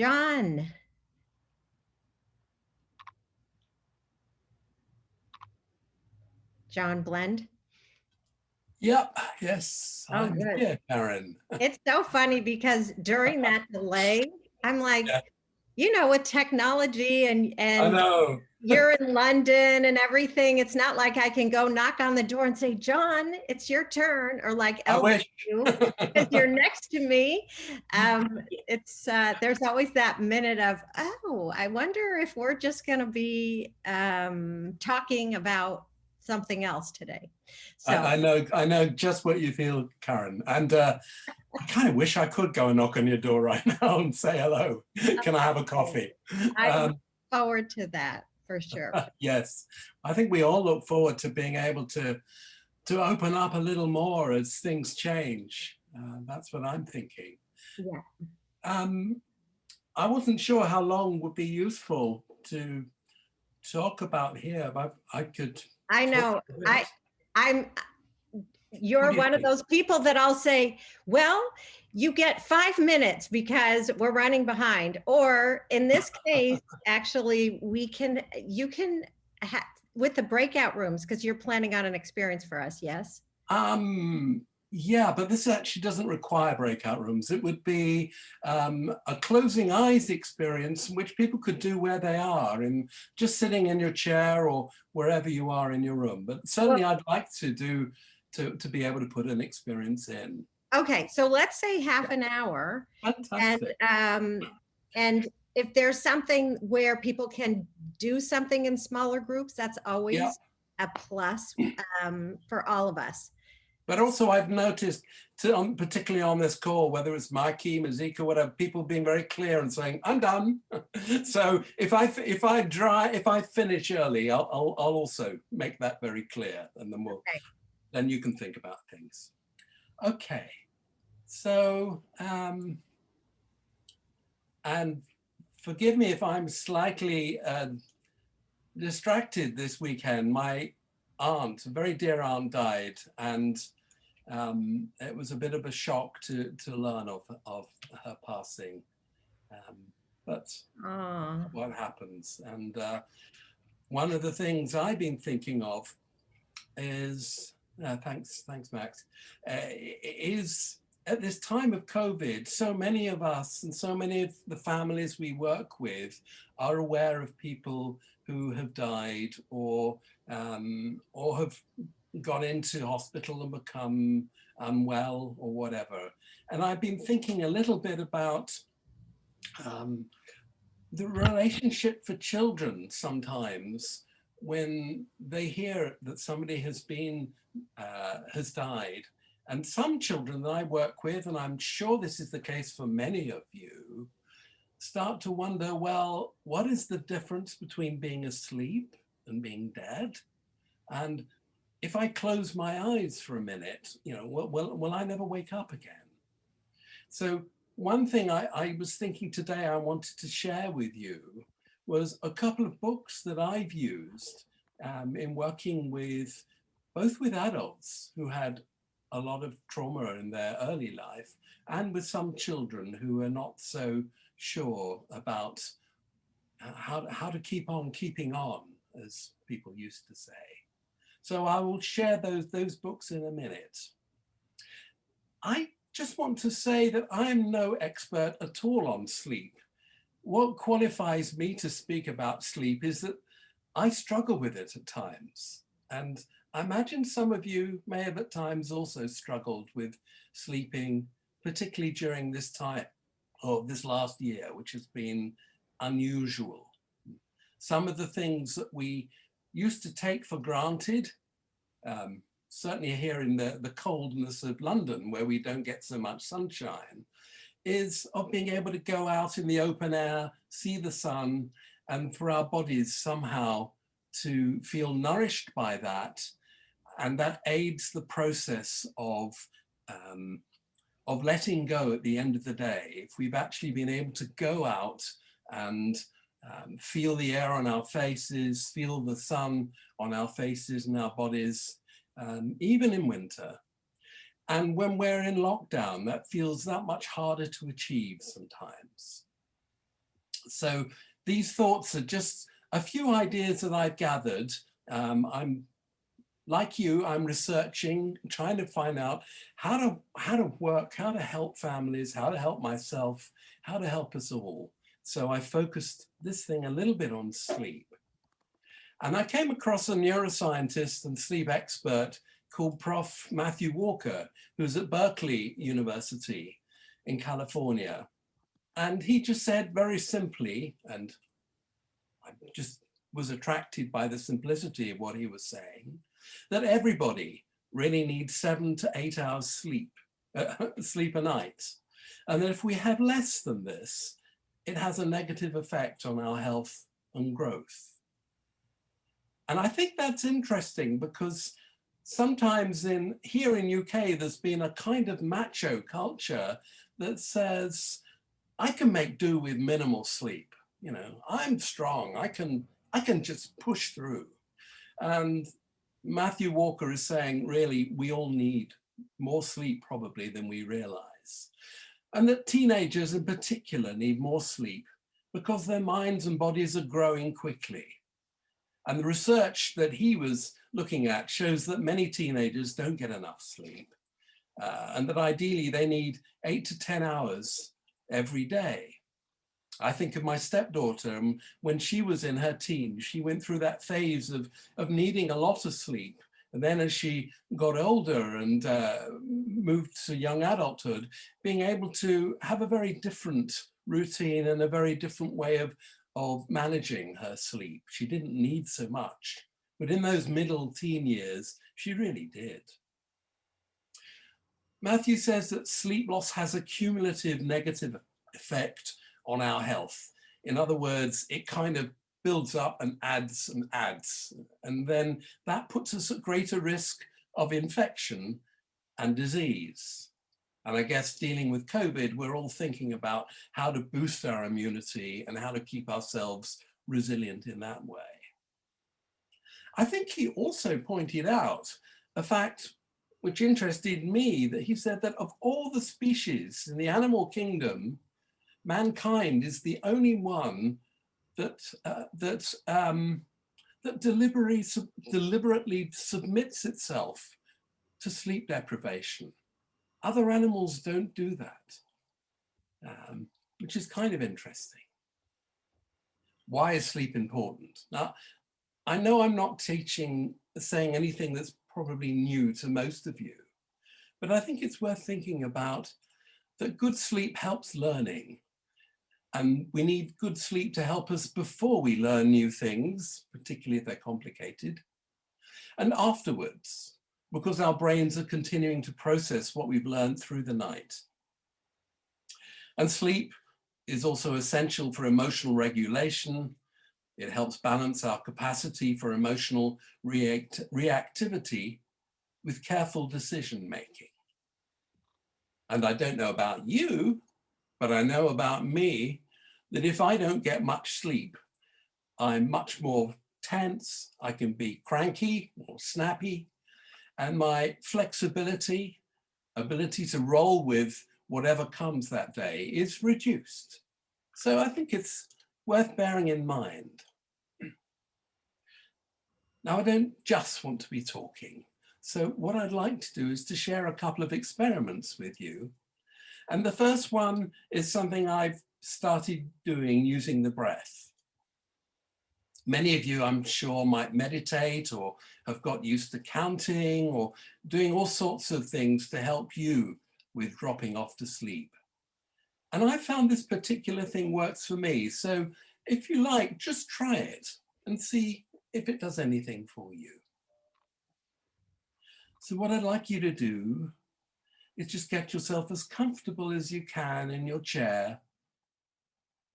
Jon. Jon Blend. Yep, yes, Oh, I'm good. here, Karen. It's so funny because during that delay, I'm like, Yeah, with technology and I and know. you're in London and everything, it's not like I can go knock on the door and say, Jon, it's your turn, or like I elbow wish. you because you're next to me. It's there's always that minute of, oh, I wonder if we're just going to be talking about something else today. So I know just what you feel, Karen. And I kind of wish I could go and knock on your door right now and say hello. Can I have a coffee? I look Um, forward to that for sure. yes, I think we all look forward to being able to open up a little more as things change. That's what I'm thinking. Yeah. Um, I wasn't sure how long would be useful to talk about here, but I could I talk know. a bit. I'm What you're do you one of think? those people that I'll say, well, you get 5 minutes because we're running behind. Or in this case, actually, you can, with the breakout rooms, because you're planning on an experience for us, yes? Um, yeah, but this actually doesn't require breakout rooms. It would be a closing eyes experience, which people could do where they are, and just sitting in your chair or wherever you are in your room. But Well, certainly, I'd like to do to be able to put an experience in. okay, so let's say half an hour, and Fantastic. and if there's something where people can do something in smaller groups, that's Yeah. always a plus for all of us. But also, I've noticed, particularly on this call, whether it's Mikey, Mazika, whatever, people being very clear and saying, "I'm done." So if I finish early, I'll also make that very clear, and Okay. then you can think about things. Okay. So and forgive me if I'm slightly distracted this weekend. My aunt, a very dear aunt, died, and it was a bit of a shock to learn of her passing. Um, but Oh, what happens? And one of the things I've been thinking of is, thanks, Max, is at this time of COVID, so many of us and so many of the families we work with are aware of people who have died or have gone into hospital and become unwell or whatever. And I've been thinking a little bit about um, the relationship for children sometimes when they hear that somebody has died. And some children that I work with, and I'm sure this is the case for many of you, start to wonder, well, what is the difference between being asleep and being dead? And if I close my eyes for a minute, will I never wake up again? So one thing I was thinking today I wanted to share with you was a couple of books that I've used in working with both with adults who had a lot of trauma in their early life and with some children who are not so sure about how to keep on keeping on, as people used to say. So I will share those books in a minute. I just want to say that I'm no expert at all on sleep. What qualifies me to speak about sleep is that I struggle with it at times. And I imagine some of you may have at times also struggled with sleeping, particularly during this time of this last year, which has been unusual. Some of the things that we used to take for granted, um, certainly here in the coldness of London, where we don't get so much sunshine, is of being able to go out in the open air, see the sun, and for our bodies somehow to feel nourished by that. And that aids the process of letting go at the end of the day. If we've actually been able to go out and feel the air on our faces, feel the sun on our faces and our bodies, even in winter. And when we're in lockdown, that feels that much harder to achieve sometimes. So these thoughts are just a few ideas that I've gathered. I'm like you, I'm researching, trying to find out how to work, how to help families, how to help myself, how to help us all. So I focused this thing a little bit on sleep. And I came across a neuroscientist and sleep expert called Prof. Matthew Walker, who's at Berkeley University in California. And he just said very simply, and I just was attracted by the simplicity of what he was saying, that everybody really needs 7 to 8 hours sleep, sleep a night. And that if we have less than this, it has a negative effect on our health and growth. And I think that's interesting because sometimes here in UK, there's been a kind of macho culture that says, I can make do with minimal sleep. You know, I'm strong. I can just push through. And Matthew Walker is saying, really, we all need more sleep probably than we realize. And that teenagers in particular need more sleep because their minds and bodies are growing quickly. And the research that he was looking at shows that many teenagers don't get enough sleep, and that ideally they need 8 to 10 hours every day. I think of my stepdaughter, when she was in her teens, she went through that phase of needing a lot of sleep. And then as she got older and moved to young adulthood, being able to have a very different routine and a very different way of managing her sleep. She didn't need so much, but in those middle teen years, she really did. Matthew says that sleep loss has a cumulative negative effect on our health. In other words, it kind of builds up and adds, and then that puts us at greater risk of infection and disease. And I guess dealing with COVID, we're all thinking about how to boost our immunity and how to keep ourselves resilient in that way. I think he also pointed out a fact which interested me, that he said that of all the species in the animal kingdom, mankind is the only one that deliberately submits itself to sleep deprivation. Other animals don't do that, which is kind of interesting. Why is sleep important? Now, I know I'm not saying anything that's probably new to most of you, but I think it's worth thinking about that good sleep helps learning. And we need good sleep to help us before we learn new things, particularly if they're complicated, and afterwards, because our brains are continuing to process what we've learned through the night. And sleep is also essential for emotional regulation. It helps balance our capacity for emotional reactivity with careful decision making. And I don't know about you, but I know about me that if I don't get much sleep, I'm much more tense, I can be cranky or snappy, and my flexibility, ability to roll with whatever comes that day is reduced. So I think it's worth bearing in mind. Now, I don't just want to be talking. So what I'd like to do is to share a couple of experiments with you. And the first one is something I've started doing using the breath. Many of you, I'm sure, might meditate or have got used to counting or doing all sorts of things to help you with dropping off to sleep. And I found this particular thing works for me. So if you like, just try it and see if it does anything for you. So what I'd like you to do is just get yourself as comfortable as you can in your chair,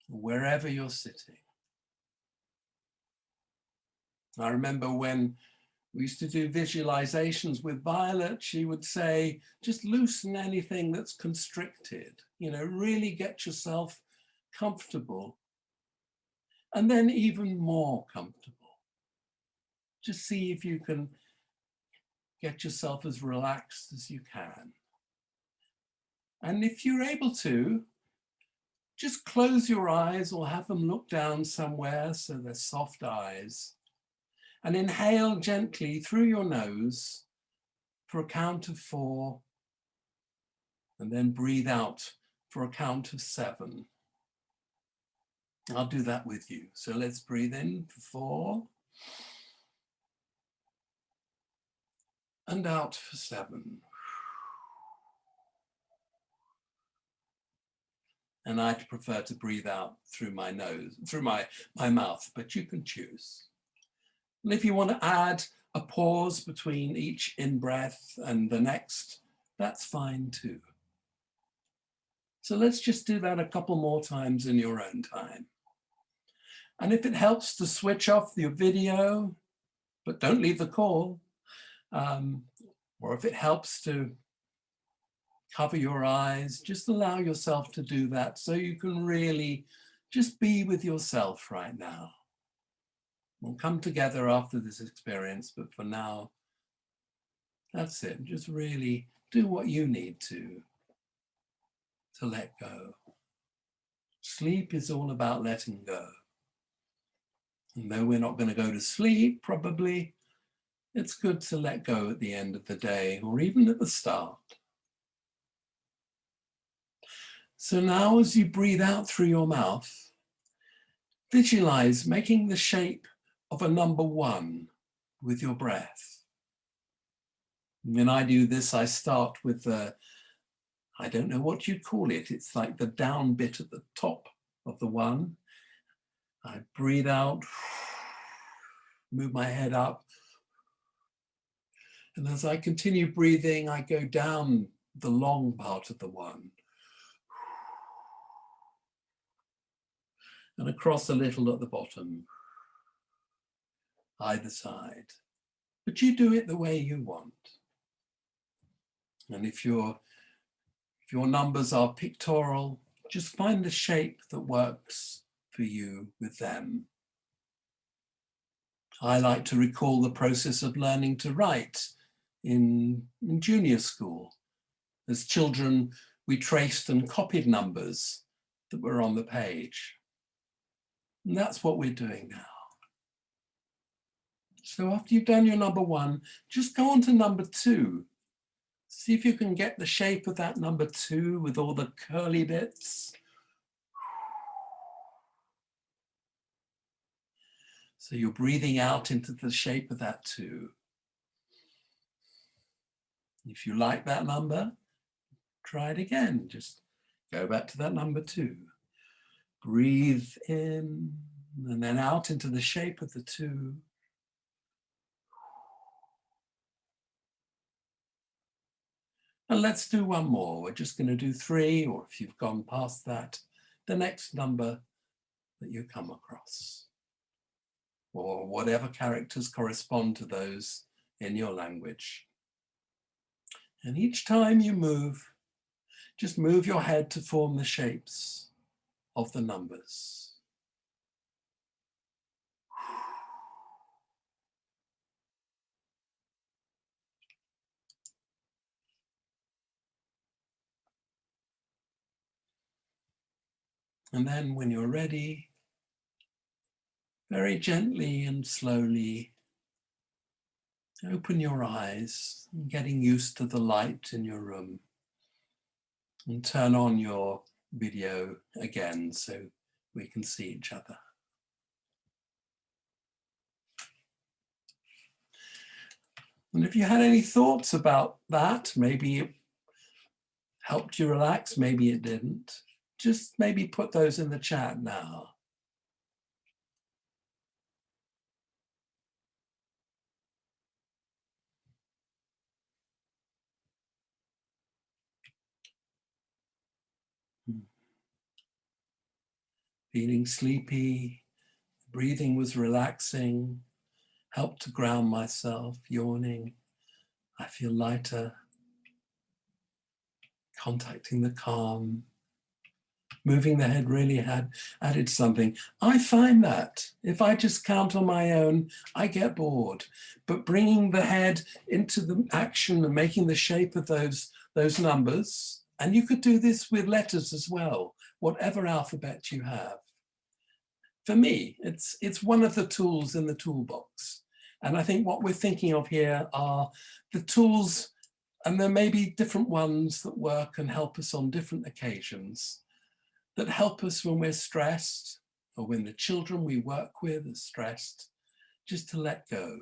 wherever you're sitting. I remember when we used to do visualizations with Violet, she would say, just loosen anything that's constricted, really get yourself comfortable, and then even more comfortable. Just see if you can get yourself as relaxed as you can. And if you're able to, just close your eyes or have them look down somewhere so they're soft eyes. And inhale gently through your nose for a count of 4. And then breathe out for a count of 7. I'll do that with you. So let's breathe in for 4. And out for 7. And I'd prefer to breathe out through my nose, through my mouth, but you can choose. And if you want to add a pause between each in-breath and the next, that's fine too. So let's just do that a couple more times in your own time. And if it helps to switch off your video, but don't leave the call, or if it helps to cover your eyes, just allow yourself to do that so you can really just be with yourself right now. We'll come together after this experience, but for now, that's it. Just really do what you need to let go. Sleep is all about letting go. And though we're not going to go to sleep, probably, it's good to let go at the end of the day or even at the start. So now as you breathe out through your mouth, visualize making the shape of a number 1 with your breath. When I do this, I start with the, I don't know what you'd call it. It's like the down bit at the top of the 1. I breathe out, move my head up. And as I continue breathing, I go down the long part of the 1. And across a little at the bottom, either side. But you do it the way you want. And if your numbers are pictorial, just find the shape that works for you with them. I like to recall the process of learning to write in junior school. As children, we traced and copied numbers that were on the page. And that's what we're doing now. So after you've done your number 1, just go on to number 2. See if you can get the shape of that number 2 with all the curly bits. So you're breathing out into the shape of that 2. If you like that number, try it again. Just go back to that number 2. Breathe in and then out into the shape of the 2. And let's do one more. We're just going to do 3, or if you've gone past that, the next number that you come across, or whatever characters correspond to those in your language. And each time you move, just move your head to form the shapes of the numbers. And then when you're ready, very gently and slowly, open your eyes, getting used to the light in your room, and turn on your video again so we can see each other. And if you had any thoughts about that, maybe it helped you relax, maybe it didn't, just maybe put those in the chat now. Feeling sleepy, breathing was relaxing, helped to ground myself, yawning. I feel lighter, contacting the calm. Moving the head really had added something. I find that if I just count on my own, I get bored. But bringing the head into the action and making the shape of those numbers And you could do this with letters as well, whatever alphabet you have. For me, it's one of the tools in the toolbox. And I think what we're thinking of here are the tools, and there may be different ones that work and help us on different occasions, that help us when we're stressed or when the children we work with are stressed, just to let go.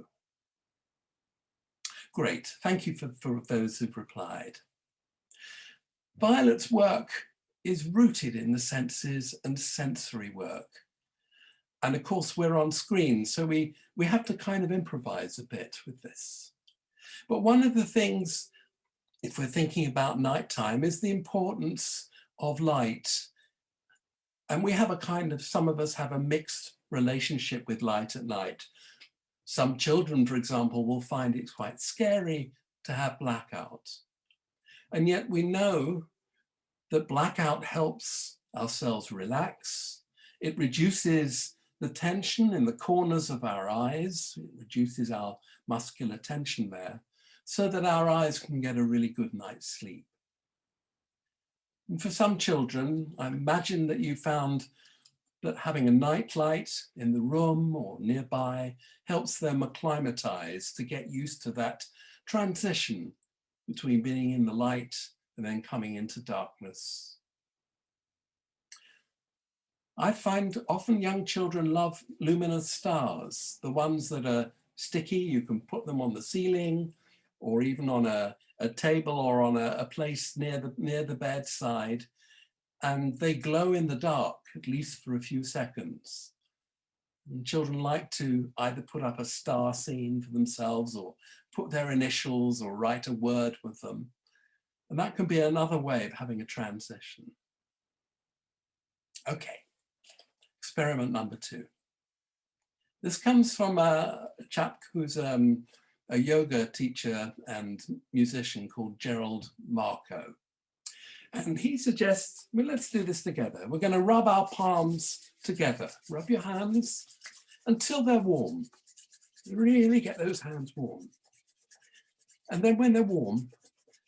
Great, thank you for those who've replied. Violet's work is rooted in the senses and sensory work. And of course, we're on screen, so we have to kind of improvise a bit with this. But one of the things, if we're thinking about nighttime, is the importance of light. And we have a kind of, some of us have a mixed relationship with light at night. Some children, for example, will find it quite scary to have blackout. And yet we know that blackout helps our cells relax. It reduces the tension in the corners of our eyes. It reduces our muscular tension there so that our eyes can get a really good night's sleep. And for some children, I imagine that you found that having a night light in the room or nearby helps them acclimatize to get used to that transition between being in the light and then coming into darkness. I find often young children love luminous stars, the ones that are sticky. You can put them on the ceiling or even on a table or on a place near the bedside, and they glow in the dark, at least for a few seconds. And children like to either put up a star scene for themselves or put their initials or write a word with them. And that can be another way of having a transition. Okay. Experiment number 2. This comes from a chap who's a yoga teacher and musician called Gerald Marco. And he suggests, well, let's do this together. We're going to rub our palms together. Rub your hands until they're warm. Really get those hands warm. And then when they're warm,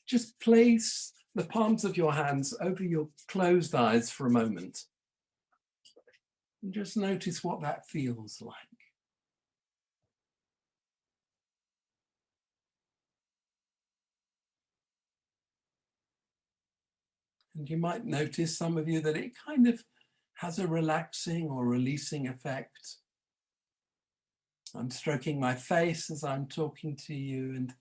just place the palms of your hands over your closed eyes for a moment. And just notice what that feels like. And you might notice, some of you, that it kind of has a relaxing or releasing effect. I'm stroking my face as I'm talking to you, and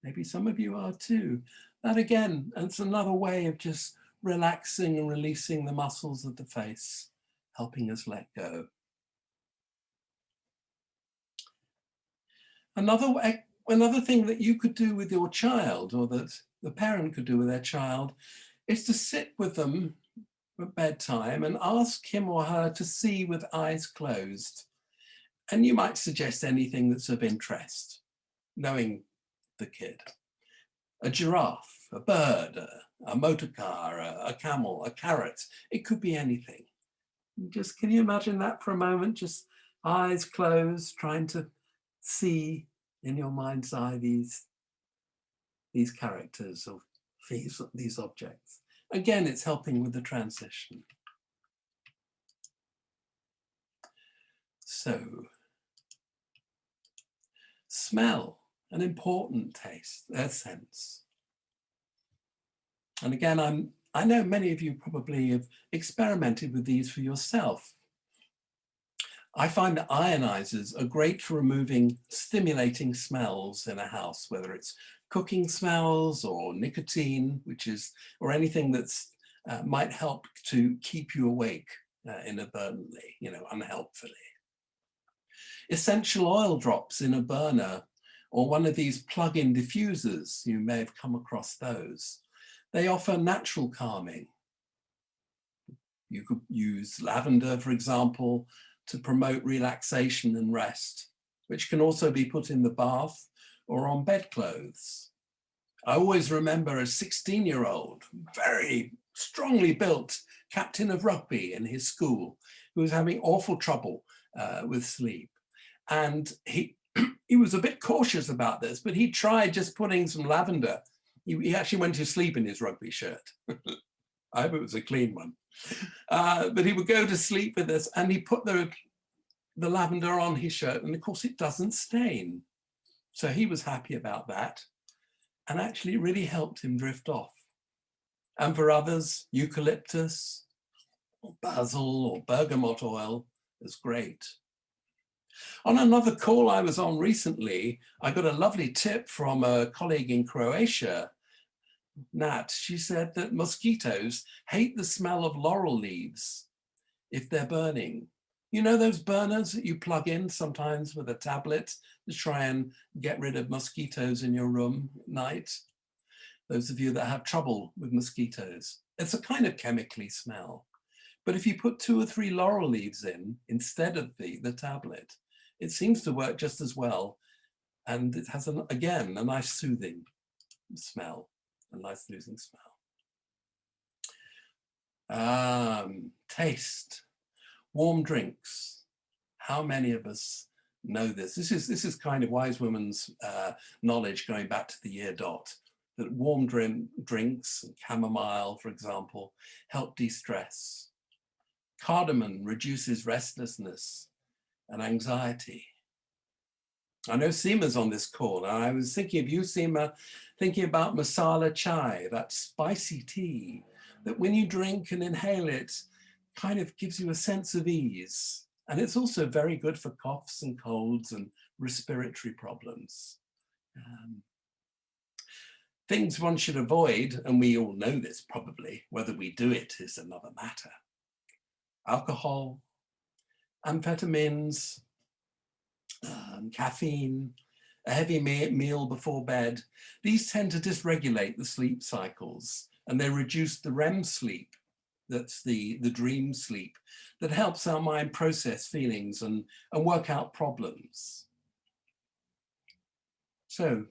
maybe some of you are too. That again, it's another way of just relaxing and releasing the muscles of the face, helping us let go. Another thing that you could do with your child, or that the parent could do with their child, is to sit with them at bedtime and ask him or her to see with eyes closed. And you might suggest anything that's of interest, knowing the kid. A giraffe, a bird, a motor car, a camel, a carrot. It could be anything. Just, can you imagine that for a moment? Just eyes closed, trying to see in your mind's eye these characters or these objects. Again, it's helping with the transition. So, smell, an important sense. And again, I know many of you probably have experimented with these for yourself. I find that ionizers are great for removing stimulating smells in a house, whether it's cooking smells or nicotine, or anything that's might help to keep you awake inadvertently, unhelpfully. Essential oil drops in a burner or one of these plug-in diffusers, you may have come across those. They offer natural calming. You could use lavender, for example, to promote relaxation and rest, which can also be put in the bath or on bedclothes. I always remember a 16-year-old, very strongly built captain of rugby in his school, who was having awful trouble with sleep. And he was a bit cautious about this, but he tried just putting some lavender He actually went to sleep in his rugby shirt. I hope it was a clean one. But he would go to sleep with us, and he put the lavender on his shirt, and of course it doesn't stain. So he was happy about that, and actually it really helped him drift off. And for others, eucalyptus or basil or bergamot oil is great. On another call I was on recently, I got a lovely tip from a colleague in Croatia, Nat. She said that mosquitoes hate the smell of laurel leaves if they're burning. You know those burners that you plug in sometimes with a tablet to try and get rid of mosquitoes in your room at night? Those of you that have trouble with mosquitoes. It's a kind of chemically smell. But if you put 2 or 3 laurel leaves in instead of the tablet, it seems to work just as well. And it has, again, a nice soothing smell, a nice soothing smell. Taste. Warm drinks. How many of us know this? This is kind of wise woman's knowledge going back to the year dot, that warm drinks, chamomile, for example, help de-stress. Cardamom reduces restlessness and anxiety. I know Seema's on this call, and I was thinking of you, Seema, thinking about masala chai, that spicy tea, that when you drink and inhale it, kind of gives you a sense of ease. And it's also very good for coughs and colds and respiratory problems. Things one should avoid, and we all know this probably, whether we do it is another matter. Alcohol, amphetamines, caffeine, a heavy meal before bed. These tend to dysregulate the sleep cycles, and they reduce the REM sleep. That's the dream sleep that helps our mind process feelings and work out problems. So,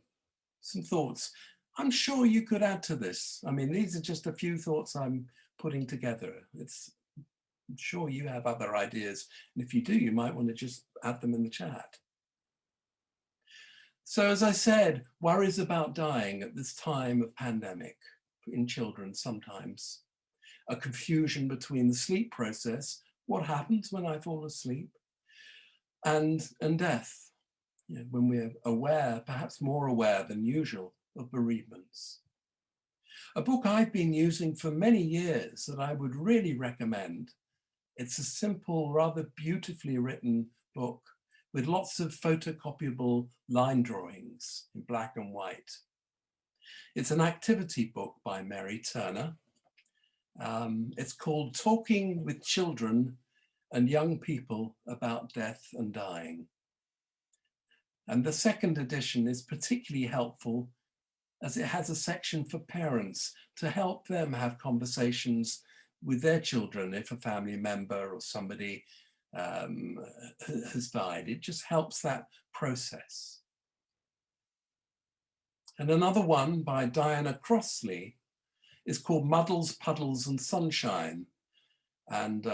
some thoughts. I'm sure you could add to this. I mean, these are just a few thoughts I'm putting together. I'm sure you have other ideas. And if you do, you might want to just add them in the chat. So as I said, worries about dying at this time of pandemic in children sometimes. A confusion between the sleep process, what happens when I fall asleep, and death, you know, when we're aware, perhaps more aware than usual, of bereavements. A book I've been using for many years that I would really recommend. It's a simple, rather beautifully written book with lots of photocopyable line drawings in black and white. It's an activity book by Mary Turner. It's called Talking with Children and Young People About Death and Dying. And the second edition is particularly helpful as it has a section for parents to help them have conversations with their children if a family member or somebody has died. It just helps that process. And another one by Diana Crossley is called Muddles, Puddles and Sunshine. And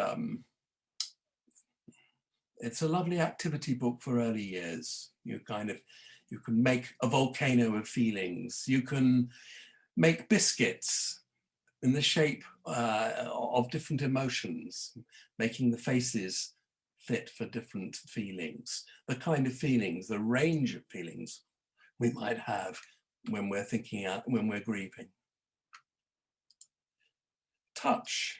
it's a lovely activity book for early years. You can make a volcano of feelings. You can make biscuits in the shape of different emotions, making the faces fit for different feelings, the kind of feelings, the range of feelings we might have when we're thinking out, when we're grieving. Touch.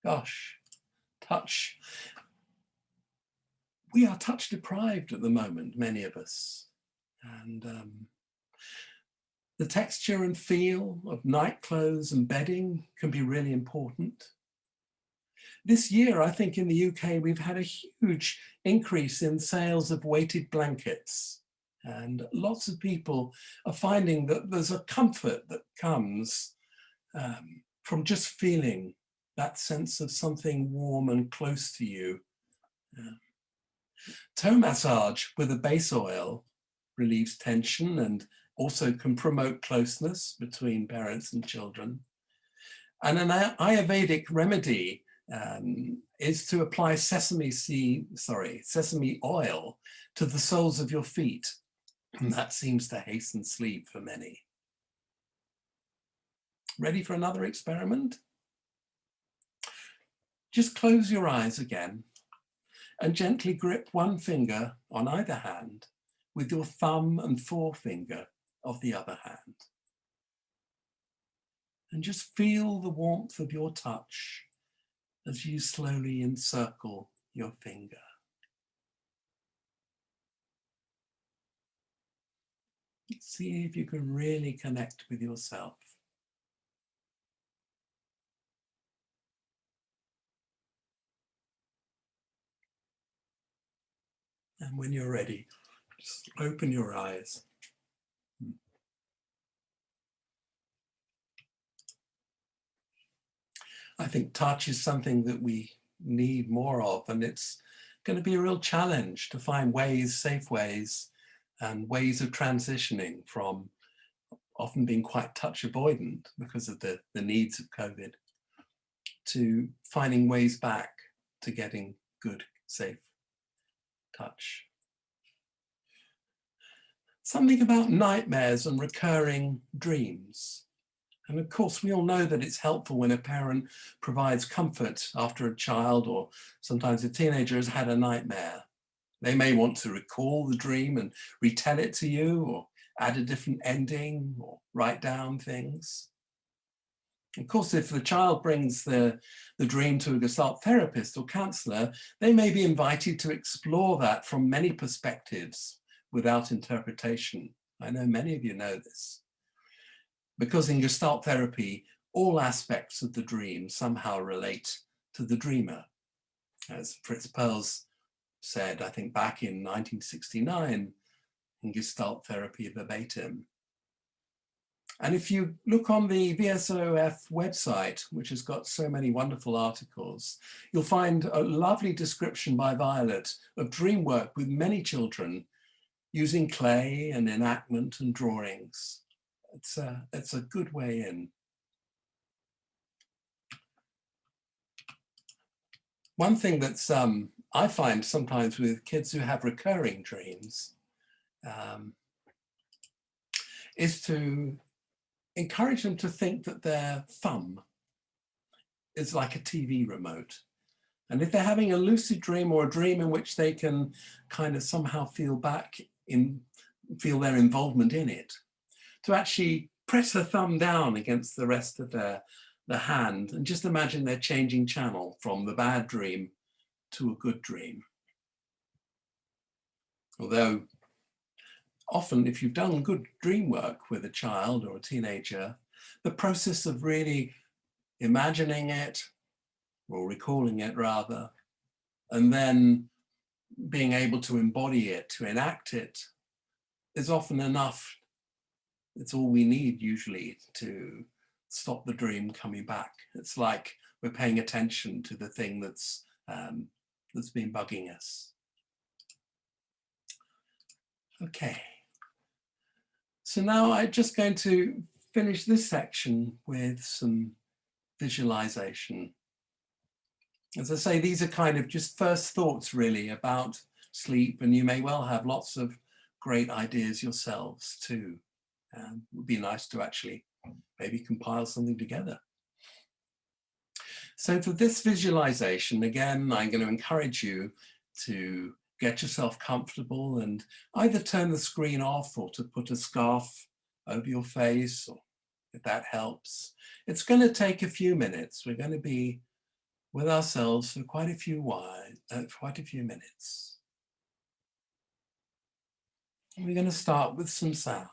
Gosh, touch. We are touch deprived at the moment, many of us. And the texture and feel of night clothes and bedding can be really important. This year, I think in the UK, we've had a huge increase in sales of weighted blankets. And lots of people are finding that there's a comfort that comes from just feeling that sense of something warm and close to you. Toe massage with a base oil relieves tension and also can promote closeness between parents and children. And an Ayurvedic remedy is to apply sesame oil to the soles of your feet. And that seems to hasten sleep for many. Ready for another experiment? Just close your eyes again and gently grip one finger on either hand with your thumb and forefinger of the other hand. And just feel the warmth of your touch as you slowly encircle your finger. See if you can really connect with yourself. And when you're ready, just open your eyes. I think touch is something that we need more of, and it's going to be a real challenge to find ways, safe ways, and ways of transitioning from often being quite touch avoidant because of the needs of COVID to finding ways back to getting good, safe touch. Something about nightmares and recurring dreams. And of course, we all know that it's helpful when a parent provides comfort after a child or sometimes a teenager has had a nightmare. They may want to recall the dream and retell it to you, or add a different ending, or write down things. Of course, if the child brings the dream to a Gestalt therapist or counselor, they may be invited to explore that from many perspectives without interpretation. I know many of you know this. Because in Gestalt therapy, all aspects of the dream somehow relate to the dreamer. As Fritz Perls said, I think back in 1969, in Gestalt therapy verbatim. And if you look on the VSOF website, which has got so many wonderful articles, you'll find a lovely description by Violet of dream work with many children using clay and enactment and drawings. It's a good way in. One thing that's I find sometimes with kids who have recurring dreams is to encourage them to think that their thumb is like a TV remote. And if they're having a lucid dream or a dream in which they can kind of somehow feel their involvement in it, to actually press a thumb down against the rest of the hand and just imagine they're changing channel from the bad dream to a good dream. Although often if you've done good dream work with a child or a teenager, the process of really imagining it, or recalling it rather, and then being able to embody it, to enact it, is often enough. It's all we need usually to stop the dream coming back. It's like we're paying attention to the thing that's been bugging us. Okay. So now I'm just going to finish this section with some visualization. As I say, these are kind of just first thoughts really about sleep, and you may well have lots of great ideas yourselves too. It would be nice to actually maybe compile something together. So for this visualization, again, I'm going to encourage you to get yourself comfortable and either turn the screen off or to put a scarf over your face, or if that helps. It's going to take a few minutes. We're going to be with ourselves for quite a few minutes. And we're going to start with some sound.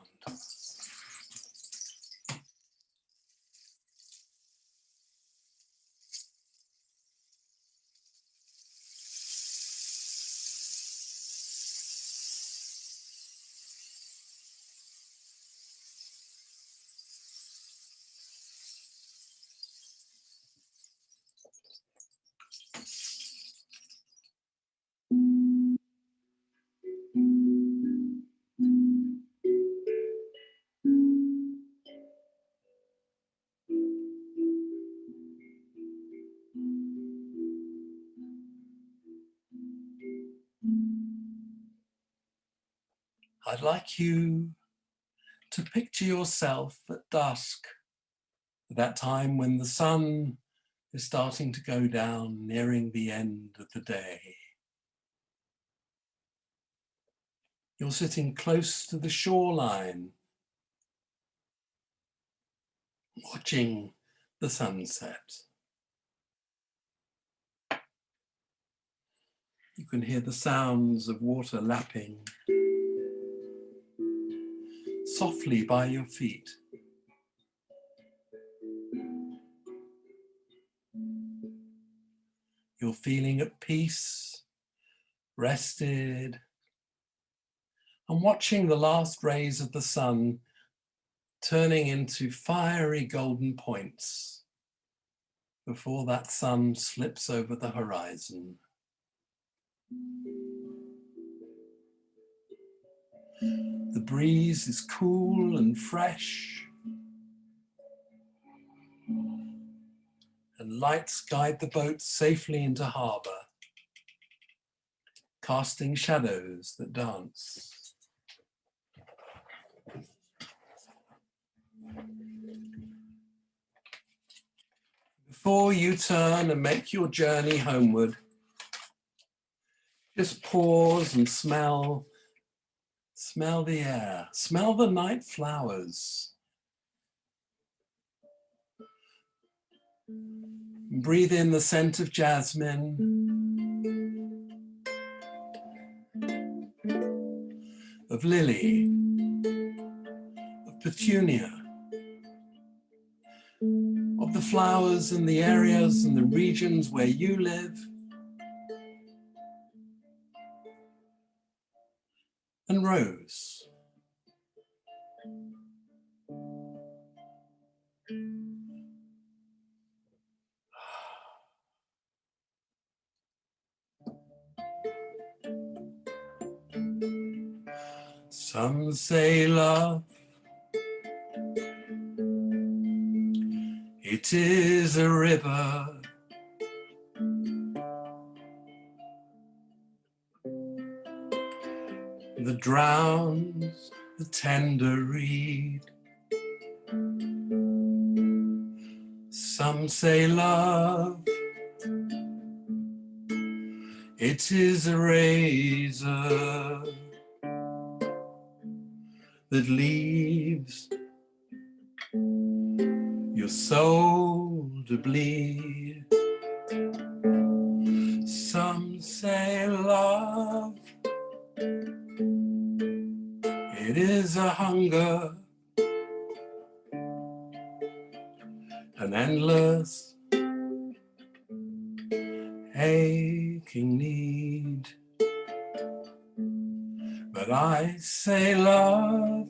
I'd like you to picture yourself at dusk, at that time when the sun is starting to go down, nearing the end of the day. You're sitting close to the shoreline, watching the sunset. You can hear the sounds of water lapping softly by your feet. You're feeling at peace, rested, and watching the last rays of the sun turning into fiery golden points before that sun slips over the horizon. The breeze is cool and fresh, and lights guide the boat safely into harbour, casting shadows that dance. Before you turn and make your journey homeward, just pause and smell the air, smell the night flowers. Breathe in the scent of jasmine, of lily, of petunia, of the flowers in the areas and the regions where you live, and rose. Some say love, it is a river that drowns the tender reed. Some say love, it is a razor that leaves your soul to bleed. Some say love, it is a hunger, an endless aching need. But I say love,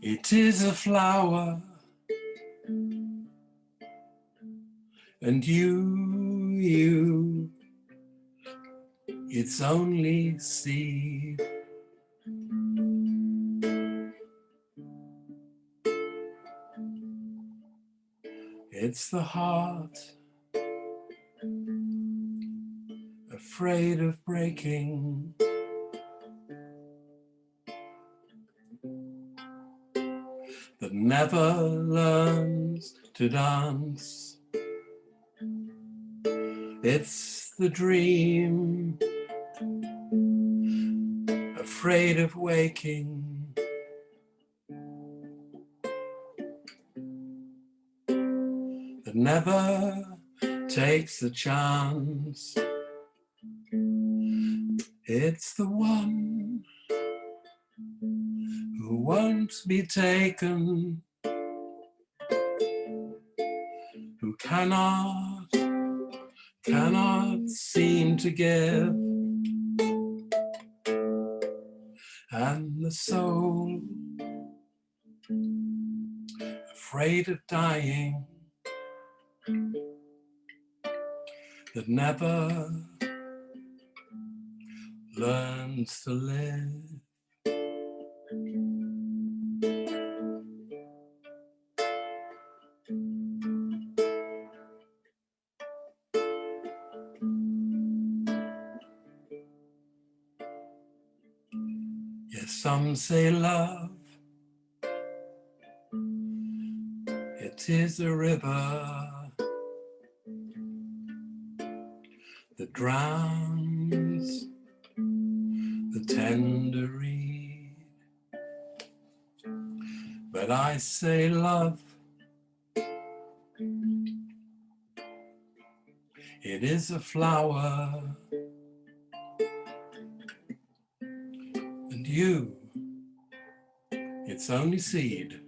it is a flower, and you, its only seed. It's the heart, afraid of breaking, that never learns to dance. It's the dream, afraid of waking, that never takes a chance. It's the one who won't be taken, who cannot seem to give, and the soul, afraid of dying, that never learns to live. Some say love, it is a river that drowns the tender reed. But I say love, it is a flower, and you, its only seed.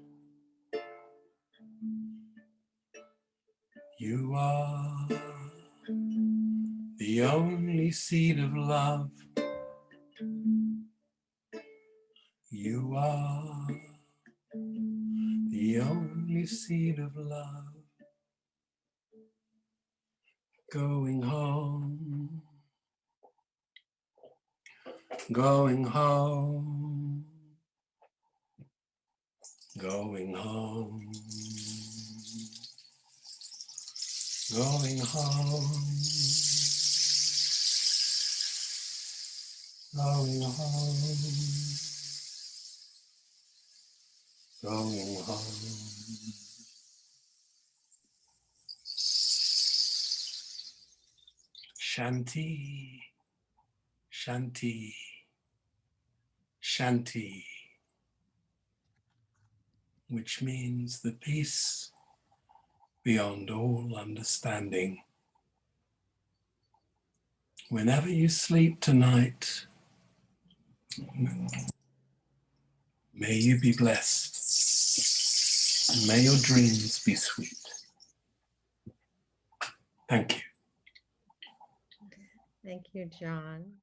You are the only seed of love. You are the only seed of love. Going home, going home, going home, going home, going home, going home. Shanti, Shanti, Shanti, which means the peace beyond all understanding. Whenever you sleep tonight, may you be blessed, and may your dreams be sweet. Thank you. Thank you, Jon.